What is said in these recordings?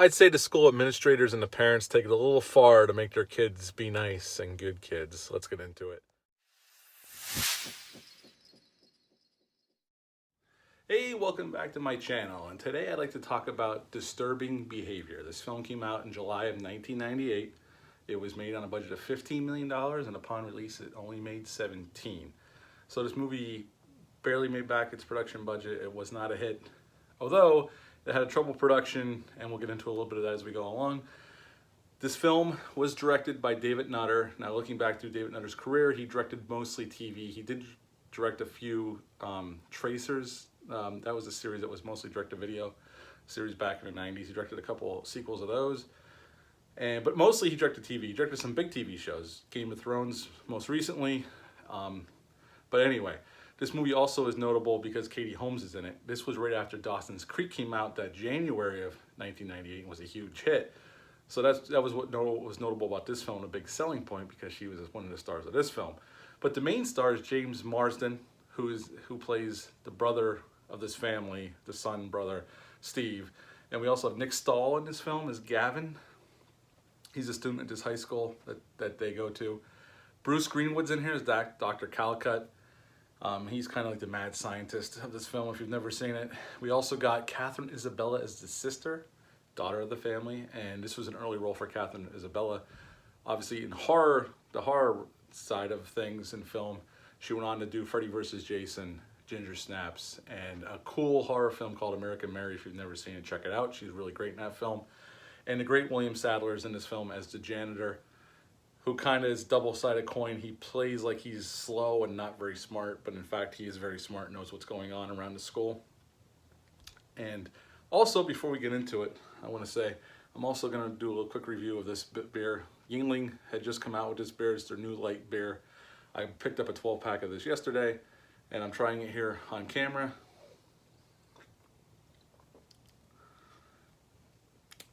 I'd say the school administrators and the parents take it a little far to make their kids be nice and good kids. Let's get into it. Hey, welcome back to my channel, and today I'd like to talk about Disturbing Behavior. This film came out in July of 1998. It was made on a budget of $15 million, and upon release it only made 17. So this movie barely made back its production budget. It was not a hit, although it had a troubled production, and we'll get into a little bit of that as we go along. This film was directed by David Nutter. Now, looking back through David Nutter's career, he directed mostly TV. He did direct a few Tracers. That was a series that was mostly direct-to-video series back in the 90s. He directed a couple sequels of those. But mostly he directed TV. He directed some big TV shows, Game of Thrones most recently. But anyway, this movie also is notable because Katie Holmes is in it. This was right after Dawson's Creek came out that January of 1998 and was a huge hit. So that was what was notable about this film, a big selling point, because she was one of the stars of this film. But the main star is James Marsden, who plays the brother of this family, the son brother, Steve. And we also have Nick Stahl in this film as Gavin. He's a student at this high school that they go to. Bruce Greenwood's in here as Dr. Calicut. He's kind of like the mad scientist of this film if you've never seen it. We also got Catherine Isabella as the sister, daughter of the family, and this was an early role for Catherine Isabella. Obviously in the horror side of things in film, she went on to do Freddy vs. Jason, Ginger Snaps, and a cool horror film called American Mary. If you've never seen it, check it out. She's really great in that film. And the great William Sadler is in this film as the janitor, who kind of is double-sided coin. He plays like he's slow and not very smart, but in fact he is very smart and knows what's going on around the school. And also, before we get into it, I want to say I'm also going to do a little quick review of this beer. Yuengling had just come out with this beer. It's their new light beer. I picked up a 12-pack of this yesterday, and I'm trying it here on camera.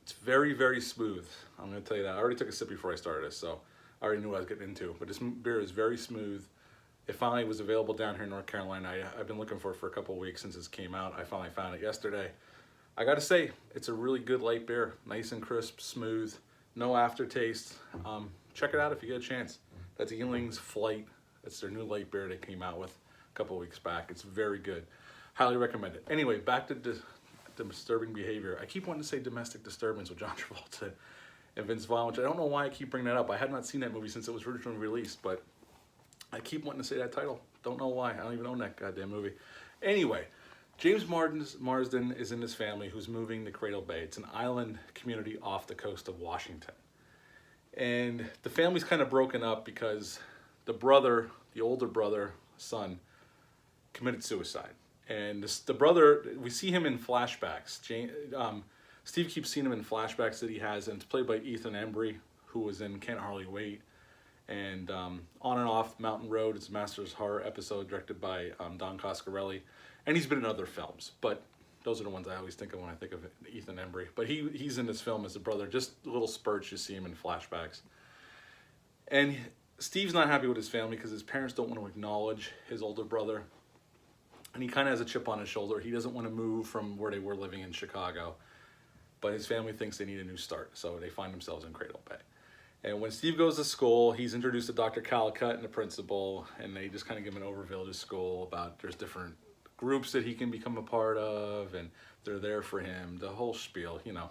It's very, very smooth. I'm going to tell you that. I already took a sip before I started this, so I already knew what I was getting into. But this beer is very smooth. It finally was available down here in North Carolina. I've been looking for it for a couple of weeks since it came out. I finally found it yesterday. I got to say, it's a really good light beer. Nice and crisp, smooth, no aftertaste. Check it out if you get a chance. That's Yuengling's Flight. It's their new light beer they came out with a couple of weeks back. It's very good. Highly recommend it. Anyway, back to Disturbing Behavior. I keep wanting to say Domestic Disturbance with John Travolta and Vince Vaughn, which I don't know why I keep bringing that up. I had not seen that movie since it was originally released, but I keep wanting to say that title. Don't know why. I don't even own that goddamn movie. Anyway, James Marsden is in this family who's moving to Cradle Bay. It's an island community off the coast of Washington. And the family's kind of broken up because the older brother, son, committed suicide. And the brother, we see him in flashbacks. Steve keeps seeing him in flashbacks that he has, and it's played by Ethan Embry, who was in Can't Hardly Wait. And On and Off Mountain Road is a Masters Horror episode directed by Don Coscarelli. And he's been in other films, but those are the ones I always think of when I think of Ethan Embry. But he's in this film as a brother, just little spurts you see him in flashbacks. And Steve's not happy with his family because his parents don't want to acknowledge his older brother. And he kind of has a chip on his shoulder. He doesn't want to move from where they were living in Chicago. But his family thinks they need a new start, so they find themselves in Cradle Bay. And when Steve goes to school, he's introduced to Dr. Calicut and the principal, and they just kind of give him an overview of the school about there's different groups that he can become a part of, and they're there for him, the whole spiel, you know.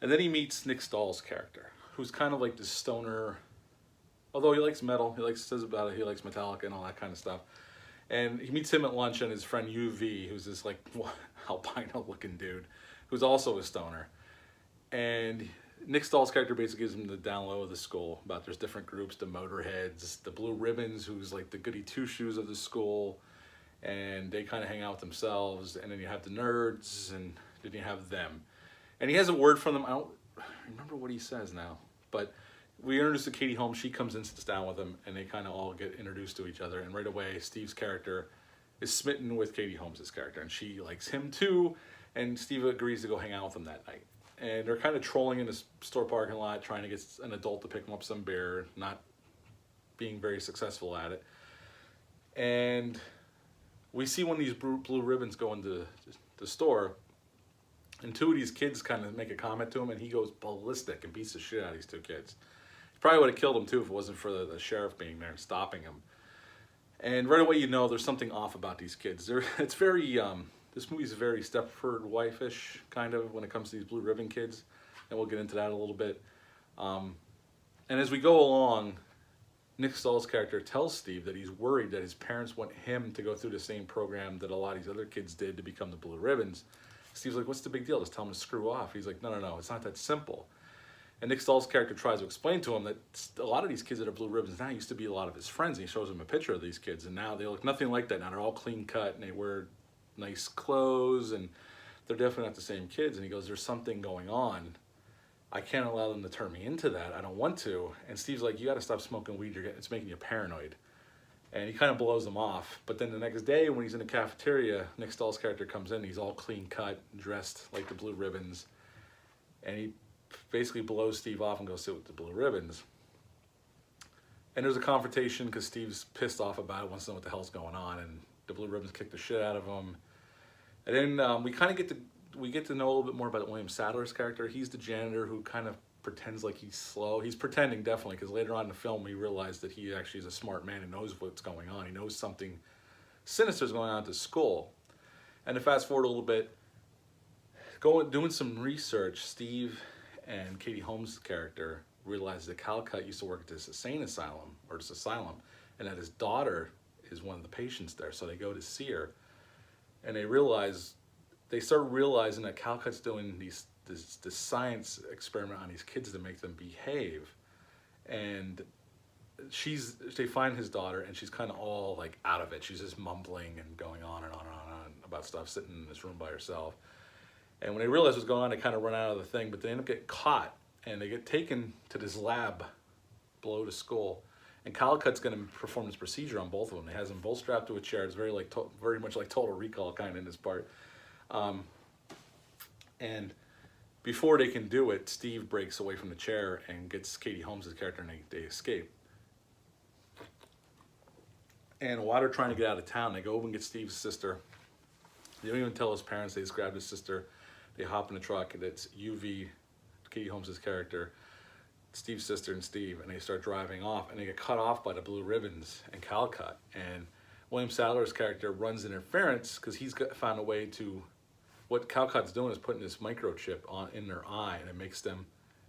And then he meets Nick Stahl's character, who's kind of like this stoner, although he likes metal, says about it, he likes Metallica and all that kind of stuff. And he meets him at lunch and his friend UV, who's this like albino looking dude, who's also a stoner. And Nick Stahl's character basically gives him the down low of the school about there's different groups, the Motorheads, the Blue Ribbons, who's like the goody two-shoes of the school, and they kind of hang out with themselves. And then you have the nerds, and then you have them. And he has a word from them. I don't remember what he says now, but we introduce to Katie Holmes. She comes in, sits down with him, and they kind of all get introduced to each other. And right away, Steve's character is smitten with Katie Holmes' character, and she likes him too. And Steve agrees to go hang out with him that night. And they're kind of trolling in this store parking lot, trying to get an adult to pick them up some beer, not being very successful at it. And we see one of these blue ribbons go into the store, And two of these kids kind of make a comment to him, and he goes ballistic and beats the shit out of these two kids. He probably would have killed them too if it wasn't for the sheriff being there and stopping him. And right away, you know there's something off about these kids. It's very, this movie's very Stepford Wife-ish, kind of, when it comes to these Blue Ribbon kids. And we'll get into that a little bit. And as we go along, Nick Stahl's character tells Steve that he's worried that his parents want him to go through the same program that a lot of these other kids did to become the Blue Ribbons. Steve's like, what's the big deal? Just tell him to screw off. He's like, no, it's not that simple. And Nick Stahl's character tries to explain to him that a lot of these kids that are Blue Ribbons now used to be a lot of his friends. And he shows him a picture of these kids, and now they look nothing like that. Now they're all clean cut, and they wear nice clothes, and they're definitely not the same kids. And he goes, there's something going on. I can't allow them to turn me into that. I don't want to. And Steve's like, you got to stop smoking weed. It's making you paranoid. And he kind of blows him off. But then the next day when he's in the cafeteria, Nick Stahl's character comes in. He's all clean cut, dressed like the Blue Ribbons. And he basically blows Steve off and goes sit with the Blue Ribbons. And there's a confrontation because Steve's pissed off about it, wants to know what the hell's going on. And the Blue Ribbons kick the shit out of him. And then we kind of get to know a little bit more about William Sadler's character. He's the janitor who kind of pretends like he's slow. He's pretending, definitely, because later on in the film we realize that he actually is a smart man and knows what's going on. He knows something sinister is going on at the school. And to fast forward a little bit, doing some research, Steve and Katie Holmes' character realized that Calcutt used to work at this insane asylum, and that his daughter is one of the patients there. So they go to see her, and they start realizing that Calcutt's doing this science experiment on these kids to make them behave. And they find his daughter, and she's kind of all like out of it. She's just mumbling and going on and on and on about stuff, sitting in this room by herself. And when they realize what's going on, they kind of run out of the thing, but they end up getting caught, and they get taken to this lab below the school. And Calcutt's going to perform this procedure on both of them. He has them both strapped to a chair. It's very much like Total Recall kind of in this part. And before they can do it, Steve breaks away from the chair and gets Katie Holmes' character, and they escape. And while they're trying to get out of town, they go over and get Steve's sister. They don't even tell his parents. They just grab his sister. They hop in the truck, and it's UV, Katie Holmes' character, Steve's sister, and Steve, and they start driving off, and they get cut off by the Blue Ribbons and Calcutt. And William Sadler's character runs interference because he's found a way to. What Calcutt's doing is putting this microchip in their eye, and it makes them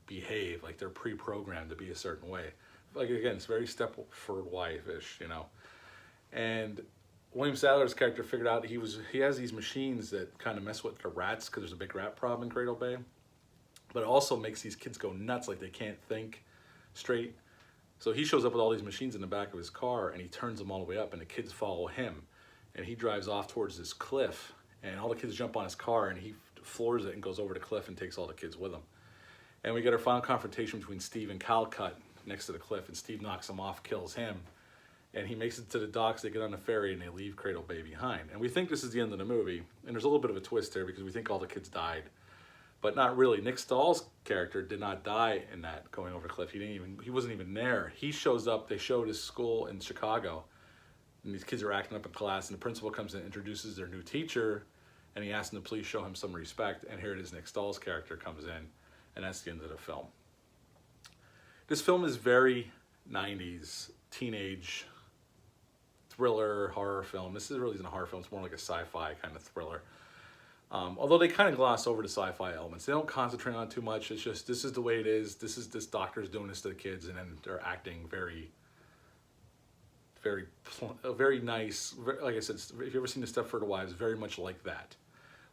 behave like they're pre-programmed to be a certain way. Like, again, it's very Stepford Wife-ish, you know. And William Sadler's character figured out he has these machines that kind of mess with the rats because there's a big rat problem in Cradle Bay. But it also makes these kids go nuts, like they can't think straight. So he shows up with all these machines in the back of his car, and he turns them all the way up, and the kids follow him. And he drives off towards this cliff, and all the kids jump on his car, and he floors it and goes over the cliff and takes all the kids with him. And we get our final confrontation between Steve and Calcutt next to the cliff, and Steve knocks him off, kills him. And he makes it to the docks, they get on the ferry, and they leave Cradle Bay behind. And we think this is the end of the movie, and there's a little bit of a twist there because we think all the kids died. But not really. Nick Stahl's character did not die in that going over the cliff. He wasn't even there. He shows up, they showed his school in Chicago, and these kids are acting up in class, and the principal comes in and introduces their new teacher, and he asks them to please show him some respect, and here it is, Nick Stahl's character comes in, and that's the end of the film. This film is very 90s, teenage, thriller, horror film. This really isn't a horror film, it's more like a sci-fi kind of thriller. Although they kind of gloss over the sci-fi elements. They don't concentrate on it too much. It's just, this is the way it is. This doctor's doing this to the kids, and then they're acting very nice. Like I said, if you've ever seen the Stepford Wives, very much like that.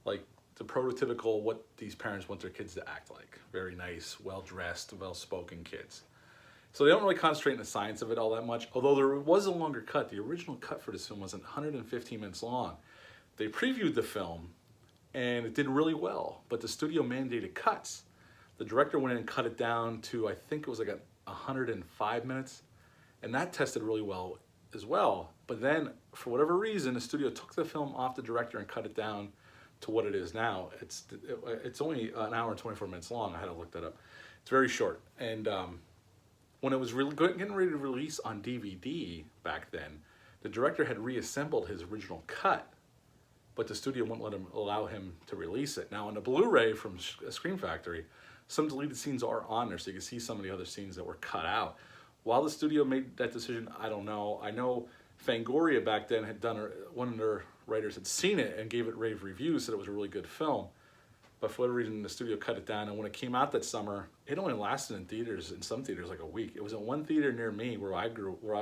Like the prototypical what these parents want their kids to act like. Very nice, well-dressed, well-spoken kids. So they don't really concentrate on the science of it all that much, although there was a longer cut. The original cut for this film was 115 minutes long. They previewed the film, and it did really well, but the studio mandated cuts. The director went in and cut it down to, I think it was like 105 minutes, and that tested really well as well. But then, for whatever reason, the studio took the film off the director and cut it down to what it is now. It's only an hour and 24 minutes long. I had to look that up. It's very short. And when it was really getting ready to release on DVD back then, the director had reassembled his original cut but the studio wouldn't allow him to release it. Now on the Blu-ray from Scream Factory, some deleted scenes are on there, so you can see some of the other scenes that were cut out. While the studio made that decision, I don't know. I know Fangoria back then had done, one of their writers had seen it and gave it rave reviews, said it was a really good film. But for whatever reason, the studio cut it down, and when it came out that summer, it only lasted in theaters, in some theaters, like a week. It was in one theater near me where I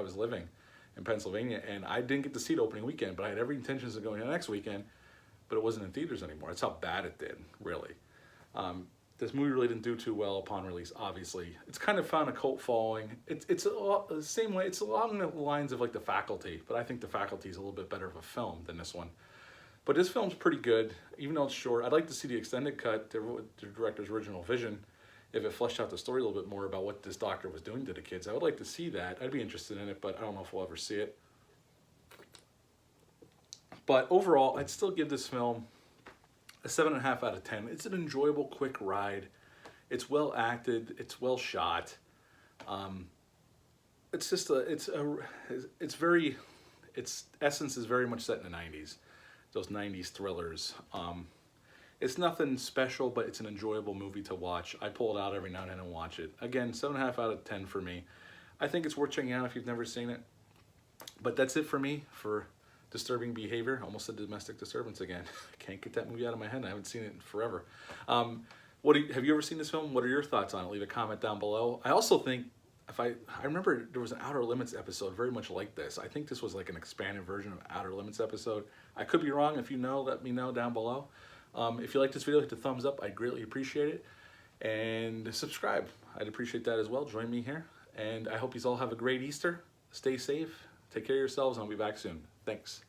was living in Pennsylvania, and I didn't get to see it opening weekend, but I had every intentions of going the next weekend, but it wasn't in theaters anymore. That's how bad it did, really. This movie really didn't do too well upon release, obviously. It's kind of found a cult following. It's the same way, it's along the lines of like The Faculty, but I think The Faculty is a little bit better of a film than this one. But this film's pretty good, even though it's short. I'd like to see the extended cut, the director's original vision, if it fleshed out the story a little bit more about what this doctor was doing to the kids. I would like to see that. I'd be interested in it, but I don't know if we'll ever see it. But overall, I'd still give this film a 7.5 out of 10. It's an enjoyable, quick ride. It's well acted. It's well shot. It's just its essence is very much set in the 90s. Those 90s thrillers. It's nothing special, but it's an enjoyable movie to watch. I pull it out every now and then and watch it. Again, 7.5 out of 10 for me. I think it's worth checking out if you've never seen it. But that's it for me for Disturbing Behavior. Almost said Domestic Disturbance again. I can't get that movie out of my head. I haven't seen it in forever. Have you ever seen this film? What are your thoughts on it? Leave a comment down below. I also think, I remember there was an Outer Limits episode very much like this. I think this was like an expanded version of Outer Limits episode. I could be wrong. If you know, let me know down below. If you like this video, hit the thumbs up. I'd greatly appreciate it. And subscribe. I'd appreciate that as well. Join me here. And I hope you all have a great Easter. Stay safe. Take care of yourselves, and I'll be back soon. Thanks.